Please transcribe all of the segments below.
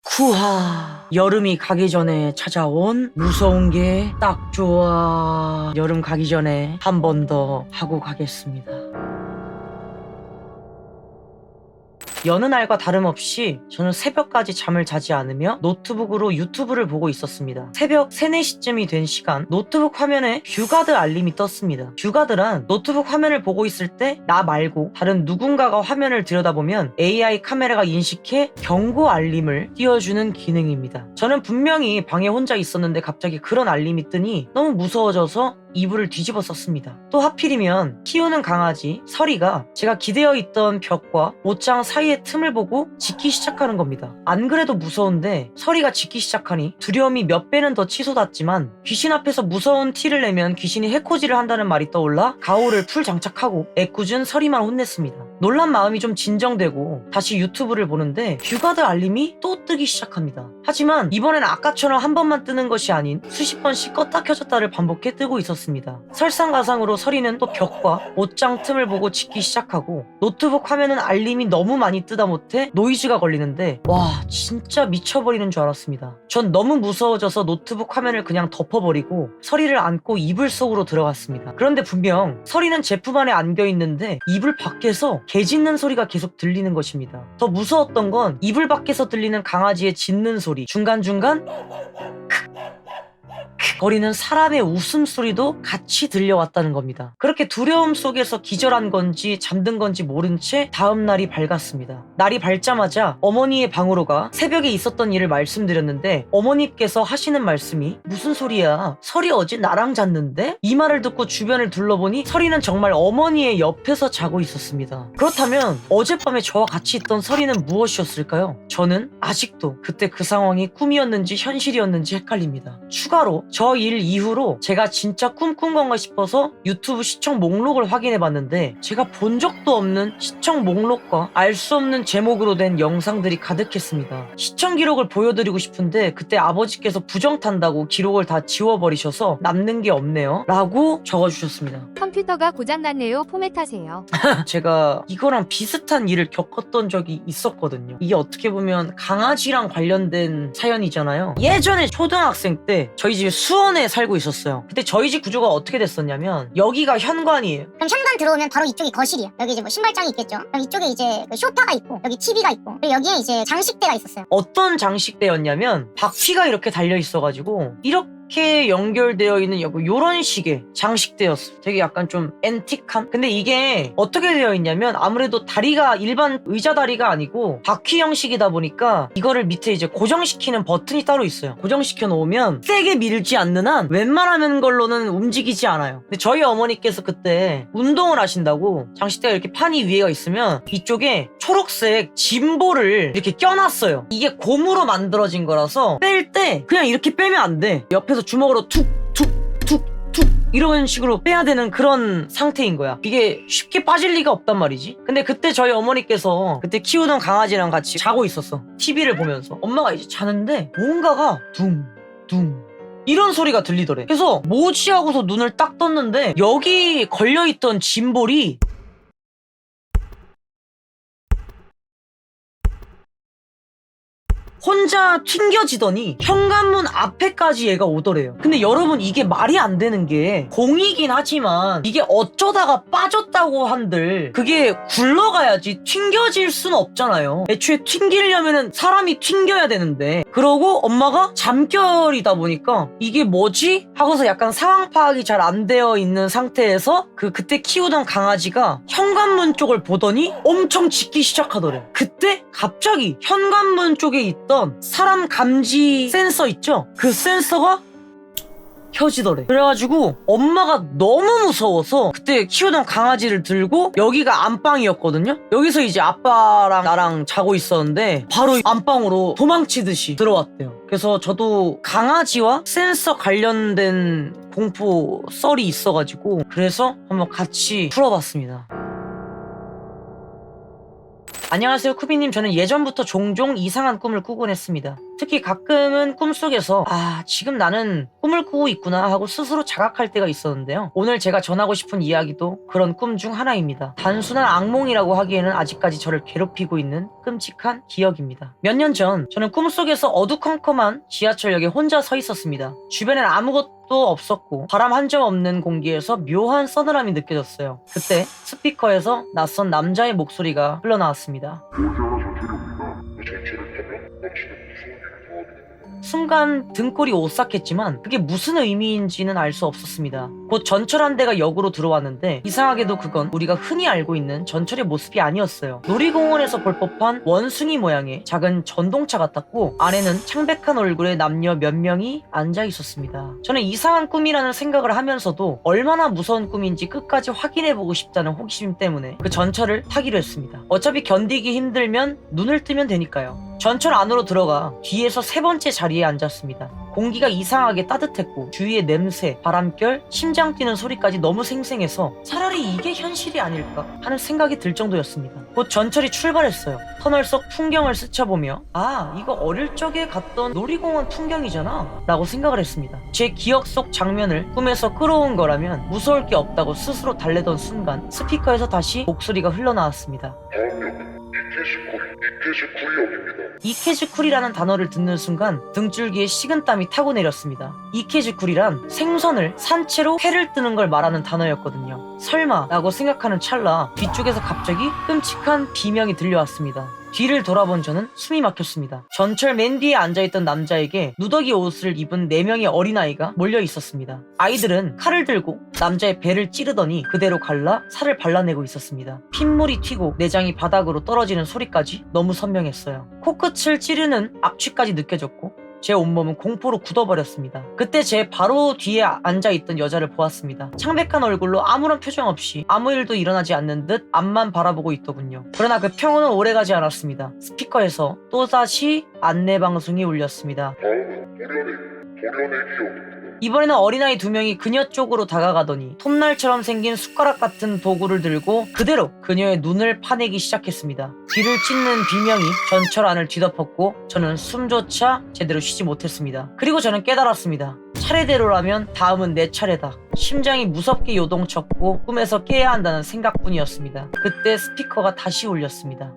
쿠하, 여름이 가기 전에 찾아온 무서운 게 딱 좋아. 여름 가기 전에 한 번 더 하고 가겠습니다. 여느 날과 다름없이 저는 새벽까지 잠을 자지 않으며 노트북으로 유튜브를 보고 있었습니다. 새벽 3, 4시쯤이 된 시간, 노트북 화면에 뷰가드 알림이 떴습니다. 뷰가드란 노트북 화면을 보고 있을 때 나 말고 다른 누군가가 화면을 들여다보면 AI 카메라가 인식해 경고 알림을 띄워주는 기능입니다. 저는 분명히 방에 혼자 있었는데 갑자기 그런 알림이 뜨니 너무 무서워져서 이불을 뒤집어 썼습니다. 또 하필이면 키우는 강아지 서리가 제가 기대어 있던 벽과 옷장 사이의 틈을 보고 짖기 시작하는 겁니다. 안 그래도 무서운데 서리가 짖기 시작하니 두려움이 몇 배는 더 치솟았지만 귀신 앞에서 무서운 티를 내면 귀신이 해코지를 한다는 말이 떠올라 가오를 풀 장착하고 애꿎은 서리만 혼냈습니다. 놀란 마음이 좀 진정되고 다시 유튜브를 보는데 뷰가드 알림이 또 뜨기 시작합니다. 하지만 이번엔 아까처럼 한 번만 뜨는 것이 아닌 수십 번씩 껐다 켜졌다를 반복해 뜨고 있었습니다. 설상가상으로 서리는 또 벽과 옷장 틈을 보고 짖기 시작하고 노트북 화면은 알림이 너무 많이 뜨다 못해 노이즈가 걸리는데 와, 진짜 미쳐버리는 줄 알았습니다. 전 너무 무서워져서 노트북 화면을 그냥 덮어버리고 서리를 안고 이불 속으로 들어갔습니다. 그런데 분명 서리는 제품 안에 안겨있는데 이불 밖에서 개 짖는 소리가 계속 들리는 것입니다. 더 무서웠던 건 이불 밖에서 들리는 강아지의 짖는 소리, 중간중간 거리는 사람의 웃음소리도 같이 들려왔다는 겁니다. 그렇게 두려움 속에서 기절한 건지 잠든 건지 모른 채 다음 날이 밝았습니다. 날이 밝자마자 어머니의 방으로 가 새벽에 있었던 일을 말씀드렸는데 어머니께서 하시는 말씀이 무슨 소리야? 설이 어제 나랑 잤는데? 이 말을 듣고 주변을 둘러보니 설이는 정말 어머니의 옆에서 자고 있었습니다. 그렇다면 어젯밤에 저와 같이 있던 설이는 무엇이었을까요? 저는 아직도 그때 그 상황이 꿈이었는지 현실이었는지 헷갈립니다. 추가로 저 일 이후로 제가 진짜 꿈꾼 건가 싶어서 유튜브 시청 목록을 확인해봤는데 제가 본 적도 없는 시청 목록과 알 수 없는 제목으로 된 영상들이 가득했습니다. 시청 기록을 보여드리고 싶은데 그때 아버지께서 부정탄다고 기록을 다 지워버리셔서 남는 게 없네요 라고 적어주셨습니다. 컴퓨터가 고장났네요. 포맷하세요. 제가 이거랑 비슷한 일을 겪었던 적이 있었거든요. 이게 어떻게 보면 강아지랑 관련된 사연이잖아요. 예전에 초등학생 때 저희 집에 수원에 살고 있었어요. 그때 저희 집 구조가 어떻게 됐었냐면 여기가 현관이에요. 그럼 현관 들어오면 바로 이쪽이 거실이야. 여기 이제 뭐 신발장이 있겠죠. 그럼 이쪽에 이제 그 소파가 있고 여기 TV가 있고 그리고 여기에 이제 장식대가 있었어요. 어떤 장식대였냐면 바퀴가 이렇게 달려 있어가지고 이렇게 연결되어 있는 요런 식의 장식대였어요. 되게 약간 좀 앤틱한? 근데 이게 어떻게 되어 있냐면 아무래도 다리가 일반 의자 다리가 아니고 바퀴 형식이다 보니까 이거를 밑에 이제 고정시키는 버튼이 따로 있어요. 고정시켜 놓으면 세게 밀지 않는 한 웬만하는 걸로는 움직이지 않아요. 근데 저희 어머니께서 그때 운동을 하신다고 장식대가 이렇게 판이 위에가 있으면 이쪽에 초록색 짐볼을 이렇게 껴놨어요. 이게 고무로 만들어진 거라서 뺄 때 그냥 이렇게 빼면 안 돼. 옆에서 주먹으로 툭 이런 식으로 빼야 되는 그런 상태인 거야. 이게 쉽게 빠질 리가 없단 말이지. 근데 그때 저희 어머니께서 그때 키우던 강아지랑 같이 자고 있었어. TV를 보면서 엄마가 이제 자는데 뭔가가 둥 이런 소리가 들리더래. 그래서 뭐지 하고서 눈을 딱 떴는데 여기 걸려있던 짐볼이 혼자 튕겨지더니 현관문 앞에까지 얘가 오더래요. 근데 여러분 이게 말이 안 되는 게 공이긴 하지만 이게 어쩌다가 빠졌다고 한들 그게 굴러가야지 튕겨질 수는 없잖아요. 애초에 튕기려면은 사람이 튕겨야 되는데 그러고 엄마가 잠결이다 보니까 이게 뭐지? 하고서 약간 상황 파악이 잘 안 되어 있는 상태에서 그때 키우던 강아지가 현관문 쪽을 보더니 엄청 짖기 시작하더래. 그때 갑자기 현관문 쪽에 있던 사람 감지 센서 있죠? 그 센서가 켜지더래. 그래가지고 엄마가 너무 무서워서 그때 키우던 강아지를 들고 여기가 안방이었거든요? 여기서 이제 아빠랑 나랑 자고 있었는데 바로 안방으로 도망치듯이 들어왔대요. 그래서 저도 강아지와 센서 관련된 공포 썰이 있어가지고 그래서 한번 같이 풀어봤습니다. 안녕하세요 쿠비님. 저는 예전부터 종종 이상한 꿈을 꾸곤 했습니다. 특히 가끔은 꿈속에서 지금 나는 꿈을 꾸고 있구나 하고 스스로 자각할 때가 있었는데요. 오늘 제가 전하고 싶은 이야기도 그런 꿈 중 하나입니다. 단순한 악몽이라고 하기에는 아직까지 저를 괴롭히고 있는 끔찍한 기억입니다. 몇 년 전 저는 꿈속에서 어두컴컴한 지하철역에 혼자 서 있었습니다. 주변엔 아무것도 없었고 바람 한 점 없는 공기에서 묘한 서늘함이 느껴졌어요. 그때 스피커에서 낯선 남자의 목소리가 흘러나왔습니다. 순간 등골이 오싹했지만 그게 무슨 의미인지는 알 수 없었습니다. 곧 전철 한 대가 역으로 들어왔는데 이상하게도 그건 우리가 흔히 알고 있는 전철의 모습이 아니었어요. 놀이공원에서 볼 법한 원숭이 모양의 작은 전동차 같았고 안에는 창백한 얼굴의 남녀 몇 명이 앉아 있었습니다. 저는 이상한 꿈이라는 생각을 하면서도 얼마나 무서운 꿈인지 끝까지 확인해보고 싶다는 호기심 때문에 그 전철을 타기로 했습니다. 어차피 견디기 힘들면 눈을 뜨면 되니까요. 전철 안으로 들어가 뒤에서 세 번째 자리에 앉았습니다. 공기가 이상하게 따뜻했고 주위의 냄새, 바람결, 심장 뛰는 소리까지 너무 생생해서 차라리 이게 현실이 아닐까 하는 생각이 들 정도였습니다. 곧 전철이 출발했어요. 터널 속 풍경을 스쳐보며 이거 어릴 적에 갔던 놀이공원 풍경이잖아 라고 생각을 했습니다. 제 기억 속 장면을 꿈에서 끌어온 거라면 무서울 게 없다고 스스로 달래던 순간 스피커에서 다시 목소리가 흘러나왔습니다. 이케즈쿠리라는 단어를 듣는 순간 등줄기에 식은땀이 타고 내렸습니다. 이케즈쿠리란 생선을 산채로 회를 뜨는 걸 말하는 단어였거든요. 설마 라고 생각하는 찰나 뒤쪽에서 갑자기 끔찍한 비명이 들려왔습니다. 뒤를 돌아본 저는 숨이 막혔습니다. 전철 맨 뒤에 앉아있던 남자에게 누더기 옷을 입은 4명의 어린아이가 몰려 있었습니다. 아이들은 칼을 들고 남자의 배를 찌르더니 그대로 갈라 살을 발라내고 있었습니다. 핏물이 튀고 내장이 바닥으로 떨어지는 소리까지 너무 선명했어요. 코끝을 찌르는 악취까지 느껴졌고 제 온몸은 공포로 굳어버렸습니다. 그때 제 바로 뒤에 앉아있던 여자를 보았습니다. 창백한 얼굴로 아무런 표정 없이 아무 일도 일어나지 않는 듯 앞만 바라보고 있더군요. 그러나 그 평온은 오래가지 않았습니다. 스피커에서 또다시 안내방송이 울렸습니다. 이번에는 어린아이 2명이 그녀 쪽으로 다가가더니 톱날처럼 생긴 숟가락 같은 도구를 들고 그대로 그녀의 눈을 파내기 시작했습니다. 귀를 찢는 비명이 전철 안을 뒤덮었고 저는 숨조차 제대로 쉬지 못했습니다. 그리고 저는 깨달았습니다. 차례대로라면 다음은 내 차례다. 심장이 무섭게 요동쳤고 꿈에서 깨야 한다는 생각뿐이었습니다. 그때 스피커가 다시 울렸습니다.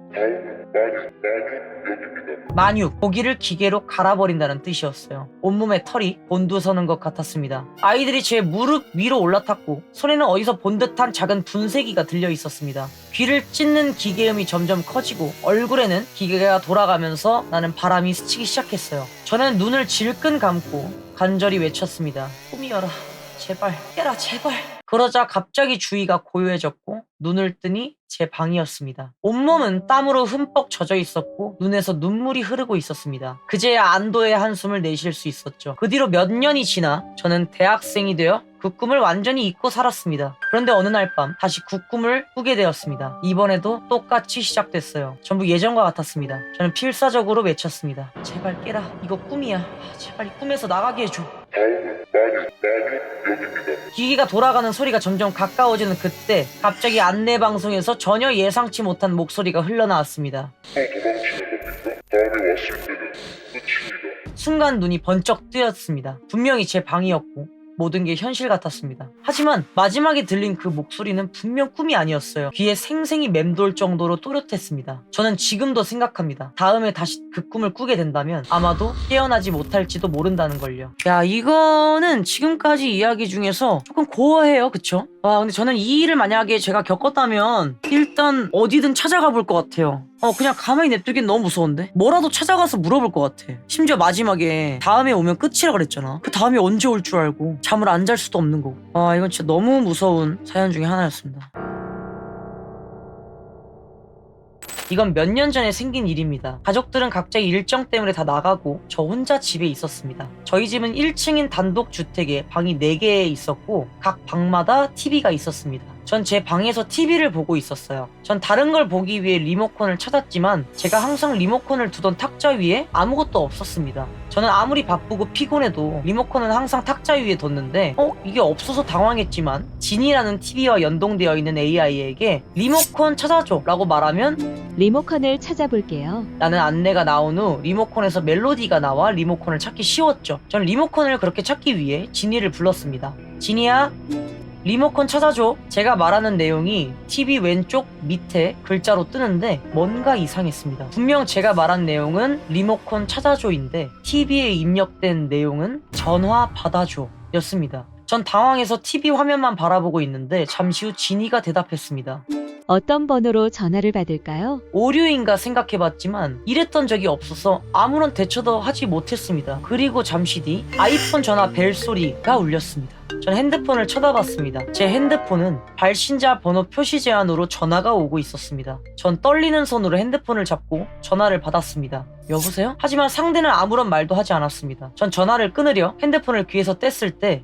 만육, 고기를 기계로 갈아버린다는 뜻이었어요. 온몸에 털이 곤두서는 것 같았습니다. 아이들이 제 무릎 위로 올라탔고 손에는 어디서 본 듯한 작은 분쇄기가 들려 있었습니다. 귀를 찢는 기계음이 점점 커지고 얼굴에는 기계가 돌아가면서 나는 바람이 스치기 시작했어요. 저는 눈을 질끈 감고 간절히 외쳤습니다. 꿈이여라. 제발 깨라 제발. 그러자 갑자기 주위가 고요해졌고 눈을 뜨니 제 방이었습니다. 온몸은 땀으로 흠뻑 젖어 있었고 눈에서 눈물이 흐르고 있었습니다. 그제야 안도의 한숨을 내쉴 수 있었죠. 그 뒤로 몇 년이 지나 저는 대학생이 되어 그 꿈을 완전히 잊고 살았습니다. 그런데 어느 날 밤 다시 그 꿈을 꾸게 되었습니다. 이번에도 똑같이 시작됐어요. 전부 예전과 같았습니다. 저는 필사적으로 외쳤습니다. 제발 깨라. 이거 꿈이야. 제발 이 꿈에서 나가게 해줘. 기계가 돌아가는 소리가 점점 가까워지는 그때 갑자기 안내방송에서 전혀 예상치 못한 목소리가 흘러나왔습니다. 순간 눈이 번쩍 뜨였습니다. 분명히 제 방이었고 모든 게 현실 같았습니다. 하지만 마지막에 들린 그 목소리는 분명 꿈이 아니었어요. 귀에 생생히 맴돌 정도로 또렷했습니다. 저는 지금도 생각합니다. 다음에 다시 그 꿈을 꾸게 된다면 아마도 깨어나지 못할지도 모른다는 걸요. 야, 이거는 지금까지 이야기 중에서 조금 고어해요. 그쵸? 와, 근데 저는 이 일을 만약에 제가 겪었다면 일단 어디든 찾아가 볼 것 같아요. 그냥 가만히 냅두기엔 너무 무서운데? 뭐라도 찾아가서 물어볼 것 같아. 심지어 마지막에 다음에 오면 끝이라 그랬잖아. 그 다음에 언제 올 줄 알고 잠을 안 잘 수도 없는 거고. 이건 진짜 너무 무서운 사연 중에 하나였습니다. 이건 몇 년 전에 생긴 일입니다. 가족들은 각자 일정 때문에 다 나가고 저 혼자 집에 있었습니다. 저희 집은 1층인 단독주택에 방이 4개 있었고 각 방마다 TV가 있었습니다. 전 제 방에서 TV를 보고 있었어요. 전 다른 걸 보기 위해 리모컨을 찾았지만 제가 항상 리모컨을 두던 탁자 위에 아무것도 없었습니다. 저는 아무리 바쁘고 피곤해도 리모컨은 항상 탁자 위에 뒀는데 이게 없어서 당황했지만 진이라는 TV와 연동되어 있는 AI에게 리모컨 찾아줘 라고 말하면 리모컨을 찾아볼게요. 라는 안내가 나온 후 리모컨에서 멜로디가 나와 리모컨을 찾기 쉬웠죠. 전 리모컨을 그렇게 찾기 위해 진이를 불렀습니다. 진이야, 리모컨 찾아줘. 제가 말하는 내용이 TV 왼쪽 밑에 글자로 뜨는데 뭔가 이상했습니다. 분명 제가 말한 내용은 리모컨 찾아줘인데 TV에 입력된 내용은 전화 받아줘 였습니다. 전 당황해서 TV 화면만 바라보고 있는데 잠시 후 진이가 대답했습니다. 어떤 번호로 전화를 받을까요? 오류인가 생각해봤지만 이랬던 적이 없어서 아무런 대처도 하지 못했습니다. 그리고 잠시 뒤 아이폰 전화 벨 소리가 울렸습니다. 전 핸드폰을 쳐다봤습니다. 제 핸드폰은 발신자 번호 표시 제한으로 전화가 오고 있었습니다. 전 떨리는 손으로 핸드폰을 잡고 전화를 받았습니다. 여보세요? 하지만 상대는 아무런 말도 하지 않았습니다. 전 전화를 끊으려 핸드폰을 귀에서 뗐을 때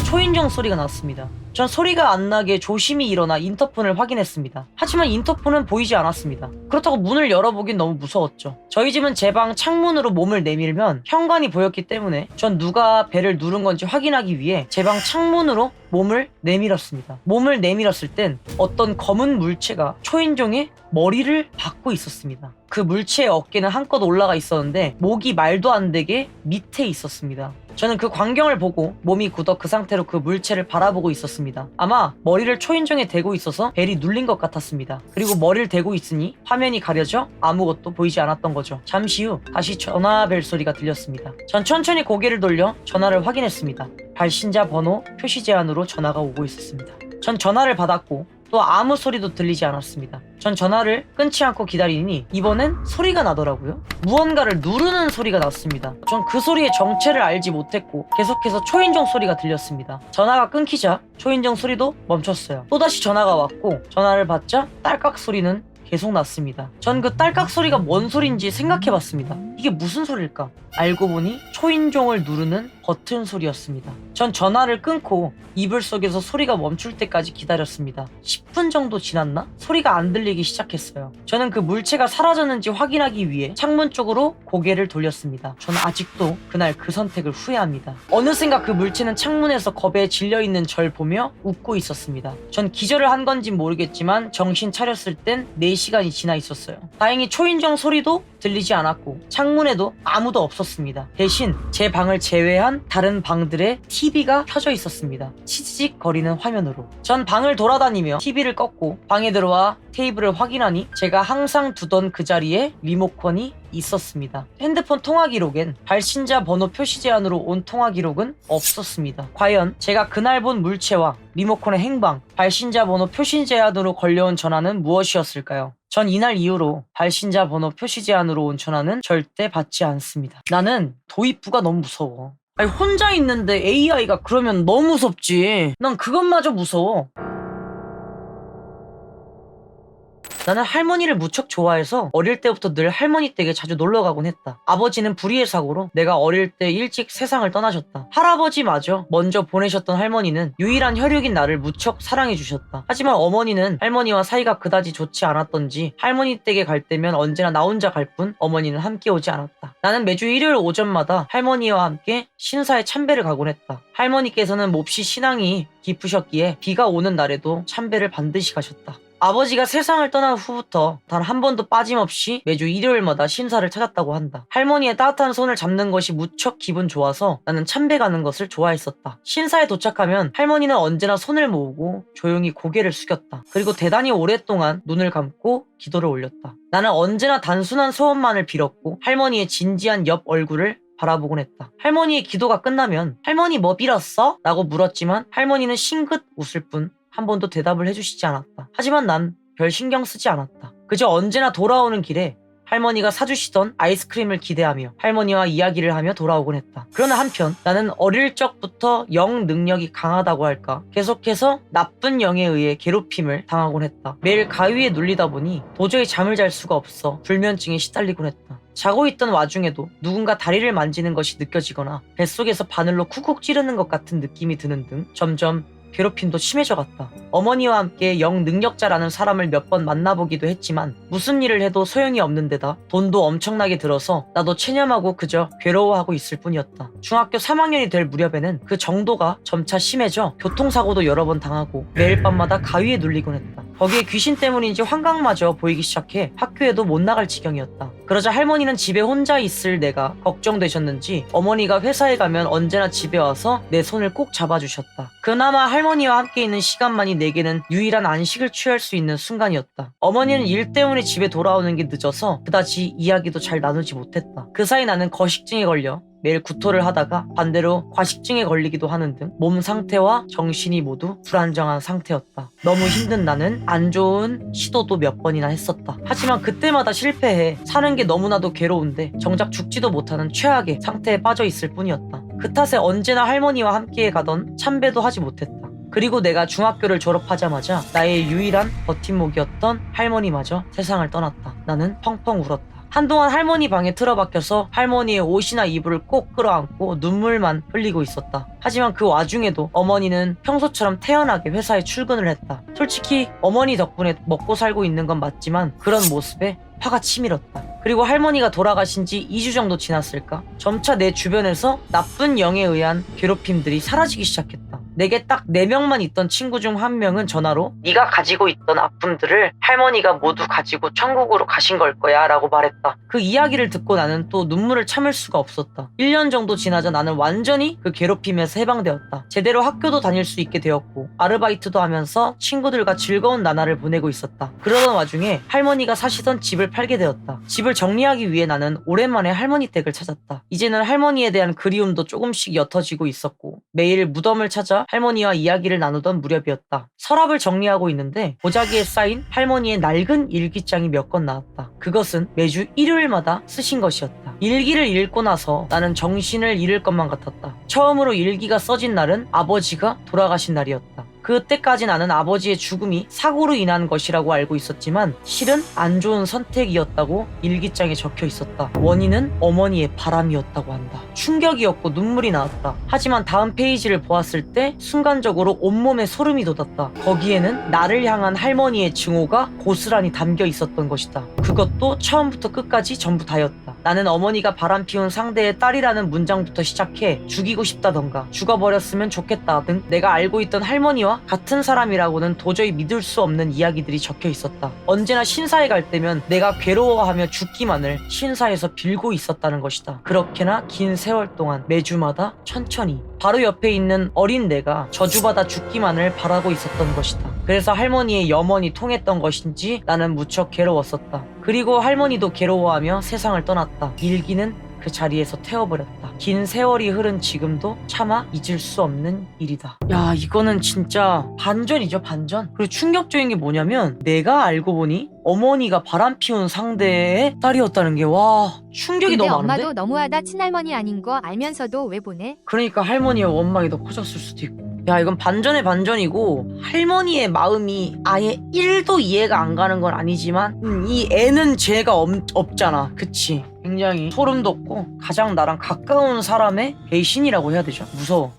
초인종 소리가 났습니다. 전 소리가 안 나게 조심히 일어나 인터폰을 확인했습니다. 하지만 인터폰은 보이지 않았습니다. 그렇다고 문을 열어보긴 너무 무서웠죠. 저희 집은 제 방 창문으로 몸을 내밀면 현관이 보였기 때문에 전 누가 벨을 누른 건지 확인하기 위해 제 방 창문으로 몸을 내밀었습니다. 몸을 내밀었을 땐 어떤 검은 물체가 초인종의 머리를 박고 있었습니다. 그 물체의 어깨는 한껏 올라가 있었는데 목이 말도 안 되게 밑에 있었습니다. 저는 그 광경을 보고 몸이 굳어 그 상태로 그 물체를 바라보고 있었습니다. 아마 머리를 초인종에 대고 있어서 벨이 눌린 것 같았습니다. 그리고 머리를 대고 있으니 화면이 가려져 아무것도 보이지 않았던 거죠. 잠시 후 다시 전화벨 소리가 들렸습니다. 전 천천히 고개를 돌려 전화를 확인했습니다. 발신자 번호 표시 제한으로 전화가 오고 있었습니다. 전 전화를 받았고 또 아무 소리도 들리지 않았습니다. 전 전화를 끊지 않고 기다리니 이번엔 소리가 나더라고요. 무언가를 누르는 소리가 났습니다. 전 그 소리의 정체를 알지 못했고 계속해서 초인종 소리가 들렸습니다. 전화가 끊기자 초인종 소리도 멈췄어요. 또다시 전화가 왔고 전화를 받자 딸깍 소리는 계속 났습니다. 전 그 딸깍 소리가 뭔 소리인지 생각해봤습니다. 이게 무슨 소리일까? 알고 보니 초인종을 누르는 버튼 소리였습니다. 전 전화를 끊고 이불 속에서 소리가 멈출 때까지 기다렸습니다. 10분 정도 지났나? 소리가 안 들리기 시작했어요. 저는 그 물체가 사라졌는지 확인하기 위해 창문 쪽으로 고개를 돌렸습니다. 저는 아직도 그날 그 선택을 후회합니다. 어느샌가 그 물체는 창문에서 겁에 질려있는 절 보며 웃고 있었습니다. 전 기절을 한 건진 모르겠지만 정신 차렸을 땐 4시간이 지나 있었어요. 다행히 초인종 소리도 들리지 않았고 창문에도 아무도 없었습니다. 대신 제 방을 제외한 다른 방들의 TV가 켜져 있었습니다. 치지직 거리는 화면으로. 전 방을 돌아다니며 TV를 껐고 방에 들어와 테이블을 확인하니 제가 항상 두던 그 자리에 리모컨이 있었습니다. 핸드폰 통화 기록엔 발신자 번호 표시 제한으로 온 통화 기록은 없었습니다. 과연 제가 그날 본 물체와 리모컨의 행방, 발신자 번호 표시 제한으로 걸려온 전화는 무엇이었을까요? 전 이날 이후로 발신자 번호 표시 제한으로 온 전화는 절대 받지 않습니다. 나는 도입부가 너무 무서워. 아니, 혼자 있는데 AI가 그러면 너무 무섭지. 난 그것마저 무서워. 나는 할머니를 무척 좋아해서 어릴 때부터 늘 할머니 댁에 자주 놀러 가곤 했다. 아버지는 불의의 사고로 내가 어릴 때 일찍 세상을 떠나셨다. 할아버지마저 먼저 보내셨던 할머니는 유일한 혈육인 나를 무척 사랑해 주셨다. 하지만 어머니는 할머니와 사이가 그다지 좋지 않았던지 할머니 댁에 갈 때면 언제나 나 혼자 갈 뿐 어머니는 함께 오지 않았다. 나는 매주 일요일 오전마다 할머니와 함께 신사에 참배를 가곤 했다. 할머니께서는 몹시 신앙이 깊으셨기에 비가 오는 날에도 참배를 반드시 가셨다. 아버지가 세상을 떠난 후부터 단 한 번도 빠짐없이 매주 일요일마다 신사를 찾았다고 한다. 할머니의 따뜻한 손을 잡는 것이 무척 기분 좋아서 나는 참배 가는 것을 좋아했었다. 신사에 도착하면 할머니는 언제나 손을 모으고 조용히 고개를 숙였다. 그리고 대단히 오랫동안 눈을 감고 기도를 올렸다. 나는 언제나 단순한 소원만을 빌었고 할머니의 진지한 옆 얼굴을 바라보곤 했다. 할머니의 기도가 끝나면 할머니 뭐 빌었어? 라고 물었지만 할머니는 싱긋 웃을 뿐 한 번도 대답을 해주시지 않았다. 하지만 난 별 신경 쓰지 않았다. 그저 언제나 돌아오는 길에 할머니가 사주시던 아이스크림을 기대하며 할머니와 이야기를 하며 돌아오곤 했다. 그러나 한편 나는 어릴 적부터 영 능력이 강하다고 할까 계속해서 나쁜 영에 의해 괴롭힘을 당하곤 했다. 매일 가위에 눌리다 보니 도저히 잠을 잘 수가 없어 불면증에 시달리곤 했다. 자고 있던 와중에도 누군가 다리를 만지는 것이 느껴지거나 뱃속에서 바늘로 쿡쿡 찌르는 것 같은 느낌이 드는 등 점점 괴롭힘도 심해져 갔다. 어머니와 함께 영능력자라는 사람을 몇 번 만나보기도 했지만 무슨 일을 해도 소용이 없는 데다 돈도 엄청나게 들어서 나도 체념하고 그저 괴로워하고 있을 뿐이었다. 중학교 3학년이 될 무렵에는 그 정도가 점차 심해져 교통사고도 여러 번 당하고 매일 밤마다 가위에 눌리곤 했다. 거기에 귀신 때문인지 환각마저 보이기 시작해 학교에도 못 나갈 지경이었다. 그러자 할머니는 집에 혼자 있을 내가 걱정되셨는지 어머니가 회사에 가면 언제나 집에 와서 내 손을 꼭 잡아주셨다. 그나마 할머니와 함께 있는 시간만이 내게는 유일한 안식을 취할 수 있는 순간이었다. 어머니는 일 때문에 집에 돌아오는 게 늦어서 그다지 이야기도 잘 나누지 못했다. 그 사이 나는 거식증에 걸려 매일 구토를 하다가 반대로 과식증에 걸리기도 하는 등 몸 상태와 정신이 모두 불안정한 상태였다. 너무 힘든 나는 안 좋은 시도도 몇 번이나 했었다. 하지만 그때마다 실패해 사는 게 너무나도 괴로운데 정작 죽지도 못하는 최악의 상태에 빠져 있을 뿐이었다. 그 탓에 언제나 할머니와 함께 가던 참배도 하지 못했다. 그리고 내가 중학교를 졸업하자마자 나의 유일한 버팀목이었던 할머니마저 세상을 떠났다. 나는 펑펑 울었다. 한동안 할머니 방에 틀어박혀서 할머니의 옷이나 이불을 꼭 끌어안고 눈물만 흘리고 있었다. 하지만 그 와중에도 어머니는 평소처럼 태연하게 회사에 출근을 했다. 솔직히 어머니 덕분에 먹고 살고 있는 건 맞지만 그런 모습에 화가 치밀었다. 그리고 할머니가 돌아가신 지 2주 정도 지났을까? 점차 내 주변에서 나쁜 영에 의한 괴롭힘들이 사라지기 시작했다. 내게 딱 4명만 있던 친구 중 한 명은 전화로 네가 가지고 있던 아픔들을 할머니가 모두 가지고 천국으로 가신 걸 거야 라고 말했다. 그 이야기를 듣고 나는 또 눈물을 참을 수가 없었다. 1년 정도 지나자 나는 완전히 그 괴롭힘에서 해방되었다. 제대로 학교도 다닐 수 있게 되었고 아르바이트도 하면서 친구들과 즐거운 나날을 보내고 있었다. 그러던 와중에 할머니가 사시던 집을 팔게 되었다. 집을 정리하기 위해 나는 오랜만에 할머니 댁을 찾았다. 이제는 할머니에 대한 그리움도 조금씩 옅어지고 있었고 매일 무덤을 찾아 할머니와 이야기를 나누던 무렵이었다. 서랍을 정리하고 있는데 보자기에 쌓인 할머니의 낡은 일기장이 몇 권 나왔다. 그것은 매주 일요일마다 쓰신 것이었다. 일기를 읽고 나서 나는 정신을 잃을 것만 같았다. 처음으로 일기가 써진 날은 아버지가 돌아가신 날이었다. 그때까지 나는 아버지의 죽음이 사고로 인한 것이라고 알고 있었지만 실은 안 좋은 선택이었다고 일기장에 적혀 있었다. 원인은 어머니의 바람이었다고 한다. 충격이었고 눈물이 나왔다. 하지만 다음 페이지를 보았을 때 순간적으로 온몸에 소름이 돋았다. 거기에는 나를 향한 할머니의 증오가 고스란히 담겨 있었던 것이다. 그것도 처음부터 끝까지 전부 다였다. 나는 어머니가 바람 피운 상대의 딸이라는 문장부터 시작해 죽이고 싶다던가 죽어버렸으면 좋겠다 등 내가 알고 있던 할머니와 같은 사람이라고는 도저히 믿을 수 없는 이야기들이 적혀 있었다. 언제나 신사에 갈 때면 내가 괴로워하며 죽기만을 신사에서 빌고 있었다는 것이다. 그렇게나 긴 세월 동안 매주마다 천천히 바로 옆에 있는 어린 내가 저주받아 죽기만을 바라고 있었던 것이다. 그래서 할머니의 염원이 통했던 것인지 나는 무척 괴로웠었다. 그리고 할머니도 괴로워하며 세상을 떠났다. 일기는 그 자리에서 태워버렸다. 긴 세월이 흐른 지금도 차마 잊을 수 없는 일이다. 야, 이거는 진짜 반전이죠, 반전. 그리고 충격적인 게 뭐냐면 내가 알고 보니 어머니가 바람 피운 상대의 딸이었다는 게 와, 충격이 근데 너무 많은데? 엄마도 너무하다. 친할머니 아닌 거 알면서도 왜 보내? 그러니까 할머니의 원망이 더 커졌을 수도 있고. 야, 이건 반전의 반전이고 할머니의 마음이 아예 1도 이해가 안 가는 건 아니지만 이 애는 죄가 없잖아. 그치? 굉장히 소름 돋고 가장 나랑 가까운 사람의 배신이라고 해야 되죠. 무서워.